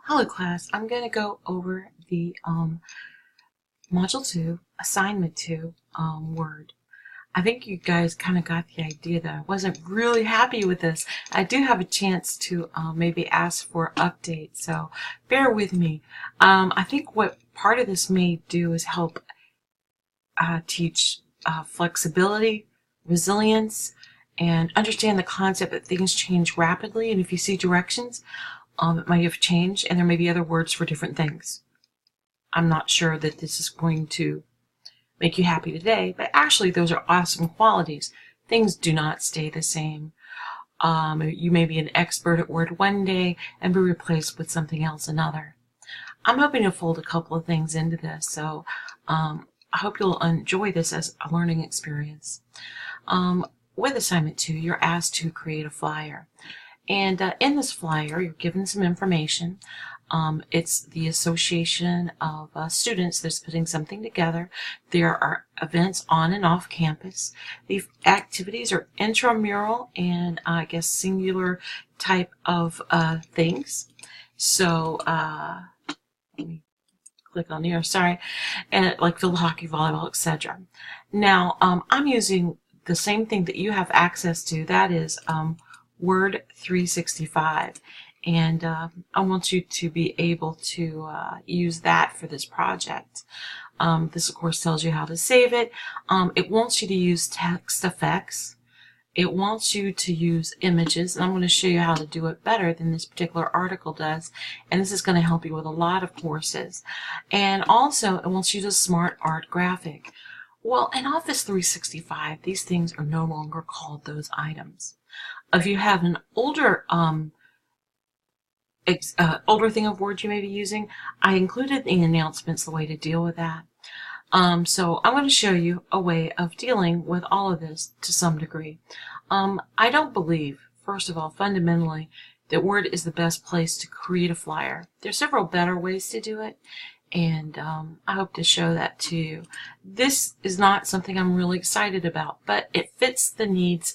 Hello class, I'm going to go over the Module 2, Assignment 2, Word. I think you guys kind of got the idea that I wasn't really happy with this. I do have a chance to maybe ask for updates, so bear with me. I think what part of this may do is help teach flexibility, resilience, and understand the concept that things change rapidly, and if you see directions, it might have changed, and there may be other words for different things. I'm not sure that this is going to make you happy today, but actually those are awesome qualities. Things do not stay the same. You may be an expert at Word one day and be replaced with something else another. I'm hoping to fold a couple of things into this, so I hope you'll enjoy this as a learning experience. With Assignment 2, you're asked to create a flyer. And in this flyer, you're given some information. It's the association of students that's putting something together. There are events on and off campus. The activities are intramural and I guess singular type of things. So let me click on here, sorry, and like field hockey, volleyball, etc. Now I'm using the same thing that you have access to. That is Word 365, and I want you to be able to use that for this project. This of course tells you how to save it. It wants you to use text effects. It wants you to use images, and I'm going to show you how to do it better than this particular article does, and this is going to help you with a lot of courses. And also it wants you to smart art graphic. Well, in Office 365, these things are no longer called those items. If you have an older older thing of Word you may be using, I included in the announcements the way to deal with that. So I'm going to show you a way of dealing with all of this to some degree. I don't believe, first of all, fundamentally, that Word is the best place to create a flyer. There's several better ways to do it, and I hope to show that to you. This is not something I'm really excited about, but it fits the needs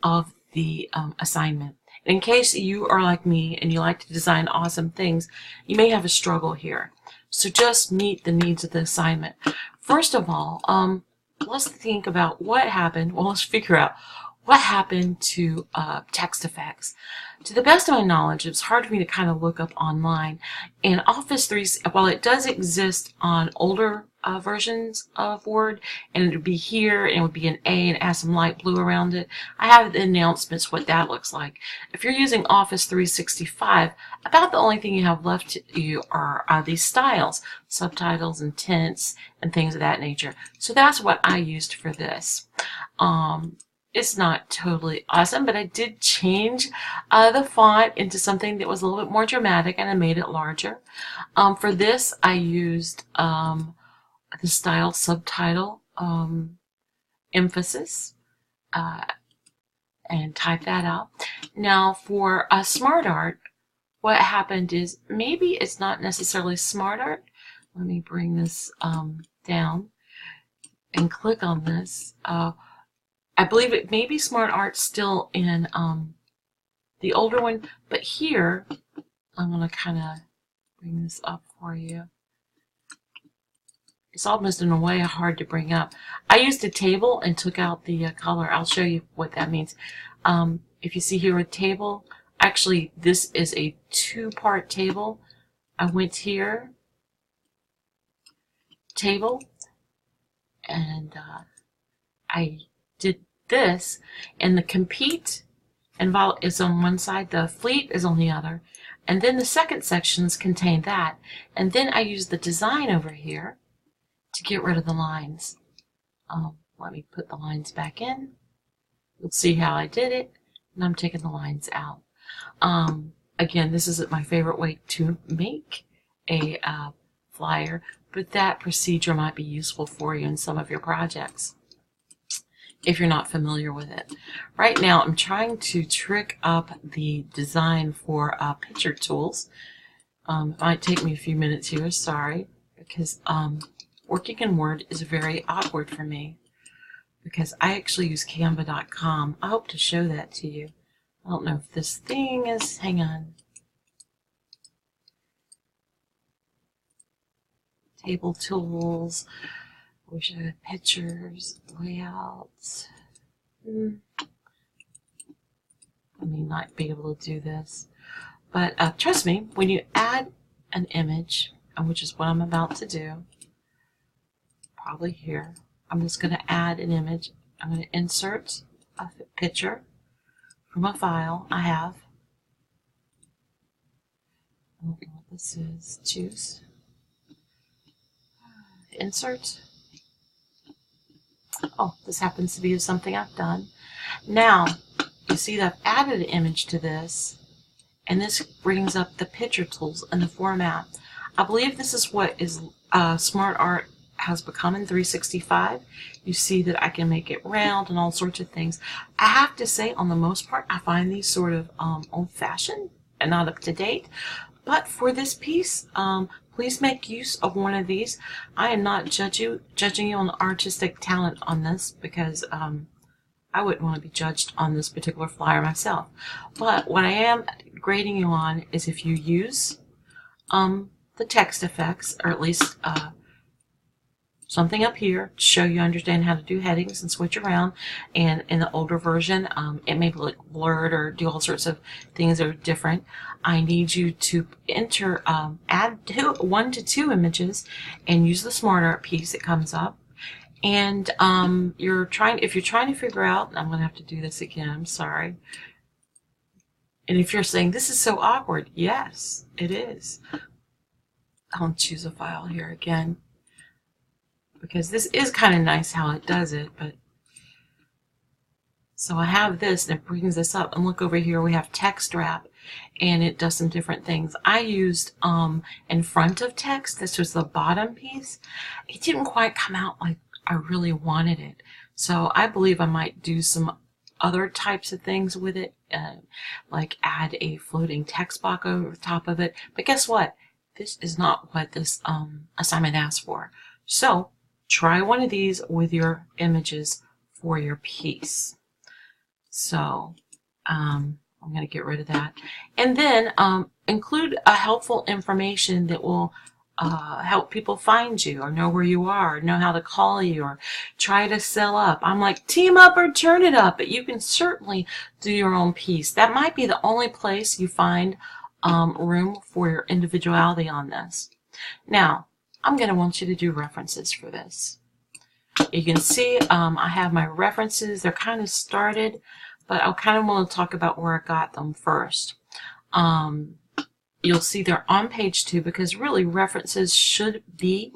of the assignment. In case you are like me and you like to design awesome things, you may have a struggle here. So just meet the needs of the assignment. First of all, let's think about what happened. Well, let's figure out what happened to text effects. To the best of my knowledge, it's hard for me to kind of look up online. In Office 3, while it does exist on older versions of Word, and it would be here, and it would be an A, and it has some light blue around it, I have the announcements what that looks like. If you're using Office 365, about the only thing you have left to you are these styles, subtitles and tints and things of that nature. So that's what I used for this. It's not totally awesome, but I did change the font into something that was a little bit more dramatic, and I made it larger. For this, I used the style subtitle emphasis and type that out. Now for smart art, what happened is maybe it's not necessarily smart art. Let me bring this down and click on this. I believe it may be smart art still in the older one, but here I'm going to kind of bring this up for you. It's almost in a way hard to bring up. I used a table and took out the color. I'll show you what that means. If you see here a table, actually this is a two-part table. I went here, table, and I did this, and the compete and vol is on one side, the fleet is on the other, and then the second sections contain that, and then I use the design over here to get rid of the lines. Let me put the lines back in. You'll see how I did it, and I'm taking the lines out. Again, this isn't my favorite way to make a flyer, but that procedure might be useful for you in some of your projects if you're not familiar with it. Right now I'm trying to trick up the design for picture tools. It might take me a few minutes here, sorry, because working in Word is very awkward for me because I actually use CANVA.com. I hope to show that to you. I don't know if this thing is, hang on. table tools. We should have pictures, layouts. I may not be able to do this, but trust me, when you add an image, which is what I'm about to do, probably here, I'm just going to add an image. I'm going to insert a picture from a file I have. I don't know what this is. Choose. Insert. Oh, this happens to be something I've done. Now, you see that I've added an image to this, and this brings up the picture tools and the format. I believe this is what is Smart Art has become in 365. You see that I can make it round and all sorts of things. I have to say, on the most part, I find these sort of old-fashioned and not up to date. But for this piece, please make use of one of these. I am not judging you on artistic talent on this, because I wouldn't want to be judged on this particular flyer myself. But what I am grading you on is if you use the text effects, or at least something up here to show you understand how to do headings and switch around. And in the older version, it may look blurred or do all sorts of things that are different. I need you to enter, add 1 to 2 images and use the Smart Art piece that comes up. And if you're trying to figure out, I'm going to have to do this again, I'm sorry. And if you're saying, this is so awkward, yes, it is. I'll choose a file here again, because this is kind of nice how it does it. But so I have this, and it brings this up. And look over here, we have text wrap, and it does some different things. I used in front of text. This was the bottom piece. It didn't quite come out like I really wanted it. So I believe I might do some other types of things with it, like add a floating text box over the top of it. But guess what? This is not what this assignment asked for. So try one of these with your images for your piece. So I'm going to get rid of that. And then include a helpful information that will help people find you, or know where you are, or know how to call you, or try to sell up. I'm like, team up or turn it up, but you can certainly do your own piece. That might be the only place you find room for your individuality on this. Now, I'm going to want you to do references for this. You can see I have my references. They're kind of started, but I kind of want to talk about where I got them first. You'll see they're on page 2, because really references should be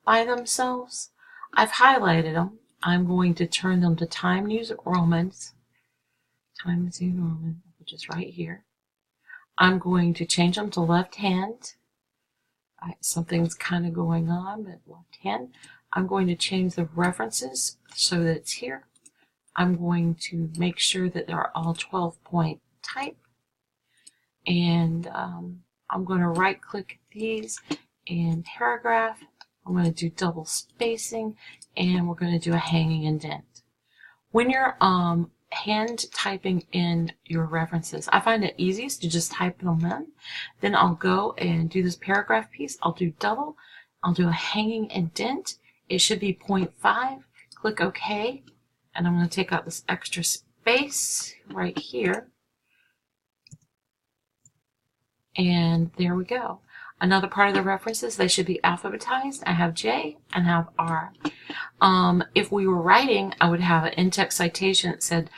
by themselves. I've highlighted them. I'm going to turn them to Time New Romans. Time New Roman, which is right here. I'm going to change them to left hand. Something's kind of going on, but left hand. I'm going to change the references so that it's here. I'm going to make sure that they're all 12-point type. And I'm going to right click these and paragraph. I'm going to do double spacing, and we're going to do a hanging indent. When you're hand typing in your references, I find it easiest to just type them in. Then I'll go and do this paragraph piece. I'll do double. I'll do a hanging indent. It should be 0.5. Click OK. And I'm going to take out this extra space right here. And there we go. Another part of the references, they should be alphabetized. I have J and have R. If we were writing, I would have an in-text citation that said,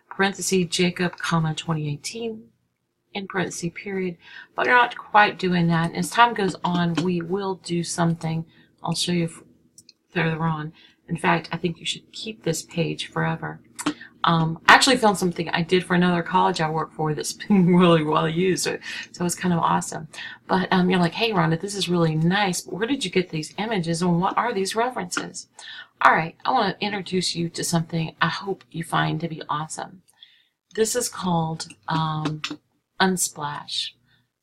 parenthesis, Jacob, comma, 2018, in parenthesis, period. But we're not quite doing that. And as time goes on, we will do something. I'll show you further on. In fact, I think you should keep this page forever. I actually found something I did for another college I work for that's been really well used, so it's kind of awesome. But you're like, hey, Rhonda, this is really nice, but where did you get these images, and what are these references? All right, I want to introduce you to something I hope you find to be awesome. This is called Unsplash.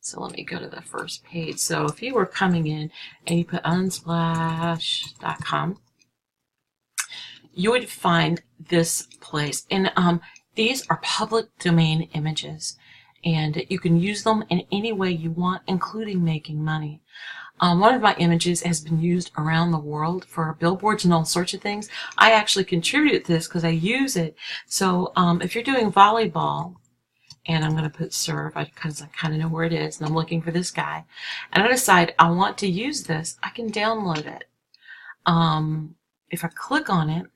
So let me go to the first page. So if you were coming in and you put unsplash.com, you would find this place. And these are public domain images, and you can use them in any way you want, including making money. One of my images has been used around the world for billboards and all sorts of things. I actually contributed to this because I use it. So if you're doing volleyball, and I'm going to put serve because I kind of know where it is, and I'm looking for this guy, and I decide I want to use this, I can download it. If I click on it,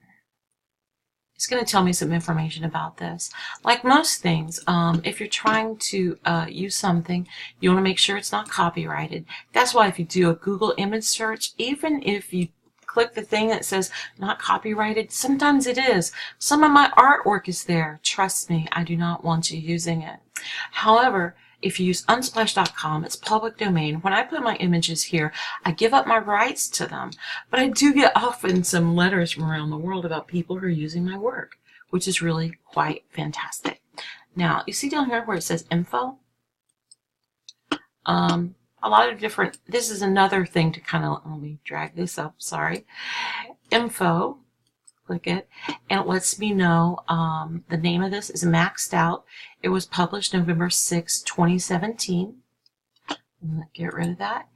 it's going to tell me some information about this. Like most things, if you're trying to use something, you want to make sure it's not copyrighted. That's why if you do a Google image search, even if you click the thing that says not copyrighted, sometimes it is. Some of my artwork is there. Trust me, I do not want you using it. However, if you use unsplash.com, it's public domain. When I put my images here, I give up my rights to them. But I do get often some letters from around the world about people who are using my work, which is really quite fantastic. Now, you see down here where it says info? A lot of different, this is another thing to kind of, let me drag this up, sorry. Info, click it, and it lets me know the name of this is Maxed Out. It was published November 6, 2017. I'm going to get rid of that.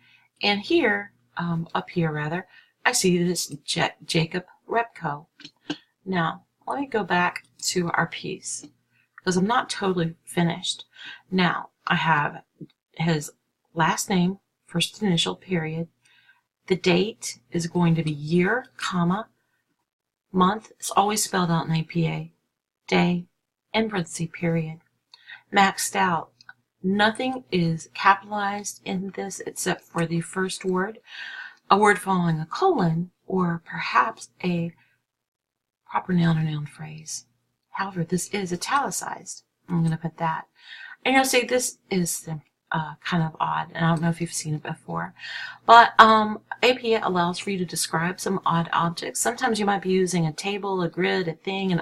And here, up here rather, I see this Jacob Repco. Now, let me go back to our piece because I'm not totally finished. Now, I have his last name, first initial, period. The date is going to be year, comma, month. It's always spelled out in APA. Day, in parentheses, period. Maxed out. Nothing is capitalized in this except for the first word, a word following a colon, or perhaps a proper noun or noun phrase. However, this is italicized. I'm going to put that. And you'll see this is kind of odd, and I don't know if you've seen it before, but APA allows for you to describe some odd objects. Sometimes you might be using a table, a grid, a thing,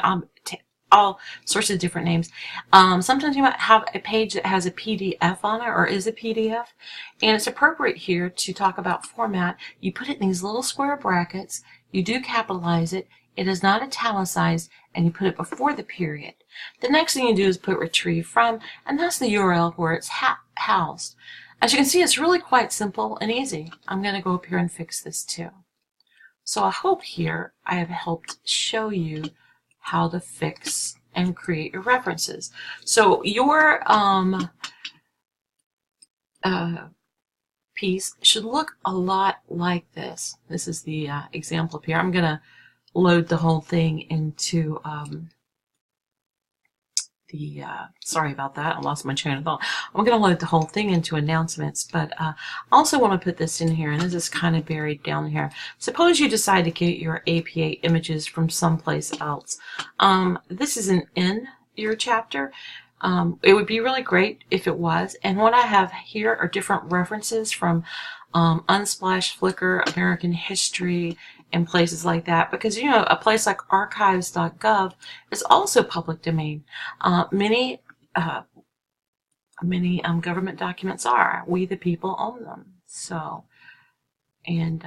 all sorts of different names. Sometimes you might have a page that has a PDF on it or is a PDF, and it's appropriate here to talk about format. You put it in these little square brackets, you do capitalize it, it is not italicized, and you put it before the period. The next thing you do is put retrieve from, and that's the URL where it's housed. As you can see, it's really quite simple and easy. I'm going to go up here and fix this too. So I hope here I have helped show you how to fix and create your references. So your piece should look a lot like this. This is the example up here. I'm going to load the whole thing into sorry about that, I lost my train of thought. I'm going to load the whole thing into announcements, but I also want to put this in here, and this is kind of buried down here. Suppose you decide to get your APA images from someplace else. This isn't in your chapter. It would be really great if it was, and what I have here are different references from Unsplash, Flickr, American History, and places like that, because you know a place like archives.gov is also public domain. Many government documents are. We the people own them. So, and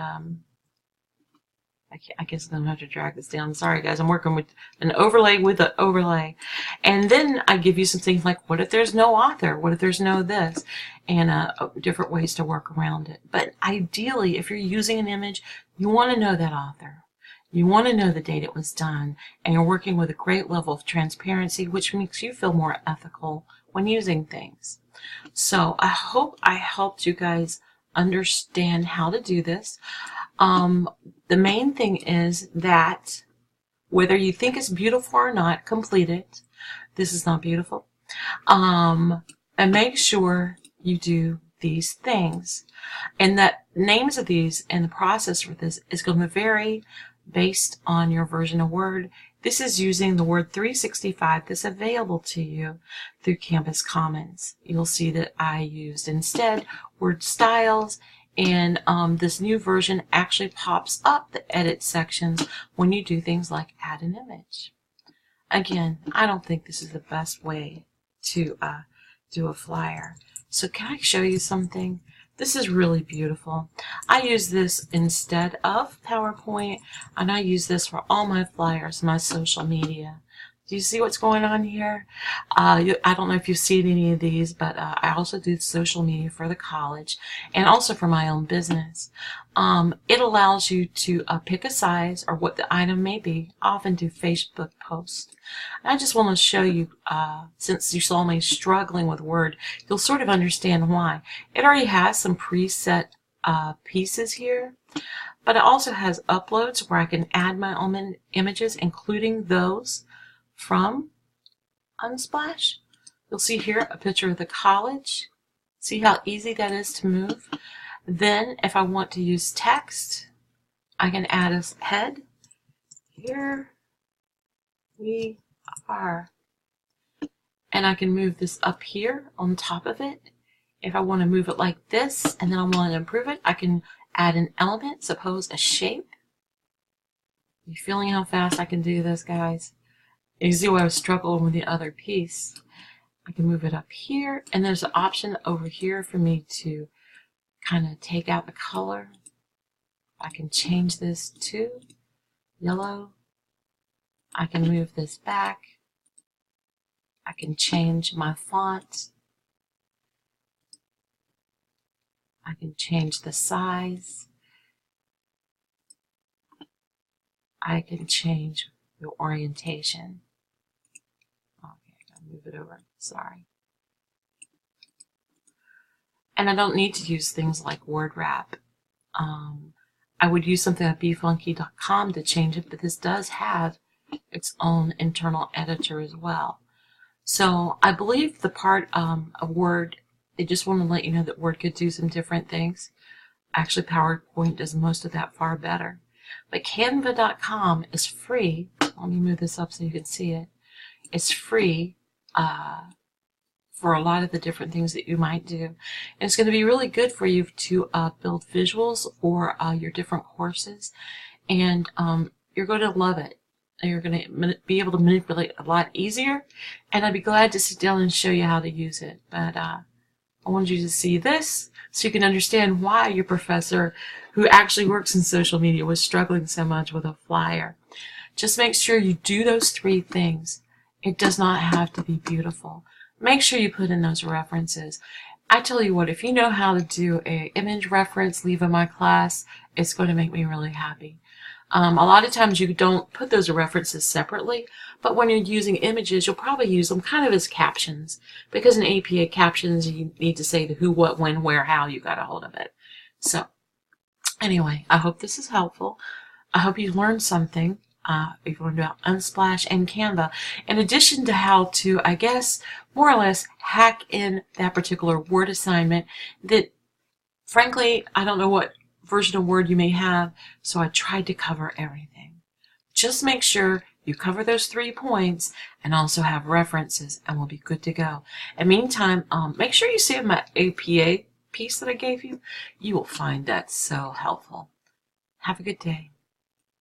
I guess I'm gonna have to drag this down. Sorry guys, I'm working with an overlay with an overlay, and then I give you some things like what if there's no author, what if there's no this, and different ways to work around it. But ideally, if you're using an image, you want to know that author. You want to know the date it was done, and you're working with a great level of transparency, which makes you feel more ethical when using things. So I hope I helped you guys understand how to do this. The main thing is that whether you think it's beautiful or not, complete it. This is not beautiful. And make sure you do these things. And that names of these and the process for this is going to vary based on your version of Word. This is using the Word 365 that's available to you through Canvas Commons. You'll see that I used instead Word styles, and this new version actually pops up the edit sections when you do things like add an image. Again, I don't think this is the best way to do a flyer. So can I show you something? This is really beautiful. I use this instead of PowerPoint, and I use this for all my flyers, my social media. Do you see what's going on here? I don't know if you've seen any of these, but I also do social media for the college and also for my own business. It allows you to pick a size or what the item may be. I often do Facebook posts. And I just want to show you, since you saw me struggling with Word, you'll sort of understand why. It already has some preset pieces here, but it also has uploads where I can add my own images, including those from Unsplash. You'll see here a picture of the college. See how easy that is to move? Then if I want to use text, I can add a head. Here we are. And I can move this up here on top of it. If I want to move it like this and then I want to improve it, I can add an element, suppose a shape. You feeling how fast I can do this, guys? You see why I was struggling with the other piece. I can move it up here, and there's an option over here for me to kind of take out the color. I can change this to yellow. I can move this back. I can change my font. I can change the size. I can change the orientation. Okay, I gotta move it over. Sorry. And I don't need to use things like word wrap. I would use something like bfunky.com to change it, but this does have its own internal editor as well. So I believe the part of Word, they just want to let you know that Word could do some different things. Actually, PowerPoint does most of that far better. But CANVA.com is free. Let me move this up so you can see it. It's free for a lot of the different things that you might do. And it's going to be really good for you to build visuals for your different courses. And you're going to love it. You're going to be able to manipulate a lot easier. And I'd be glad to sit down and show you how to use it. But I wanted you to see this so you can understand why your professor, who actually works in social media, was struggling so much with a flyer. Just make sure you do those 3 things. It does not have to be beautiful. Make sure you put in those references. I tell you what, if you know how to do an image reference, leave in my class, it's going to make me really happy. A lot of times you don't put those references separately, but when you're using images, you'll probably use them kind of as captions, because in APA captions, you need to say the who, what, when, where, how you got a hold of it. So anyway, I hope this is helpful. I hope you learned something. You've learned about Unsplash and Canva, in addition to how to, I guess, more or less hack in that particular Word assignment that, frankly, I don't know what version of Word you may have, so I tried to cover everything. Just make sure you cover those 3 points and also have references, and we'll be good to go. In the meantime, make sure you save my APA piece that I gave you. You will find that so helpful. Have a good day.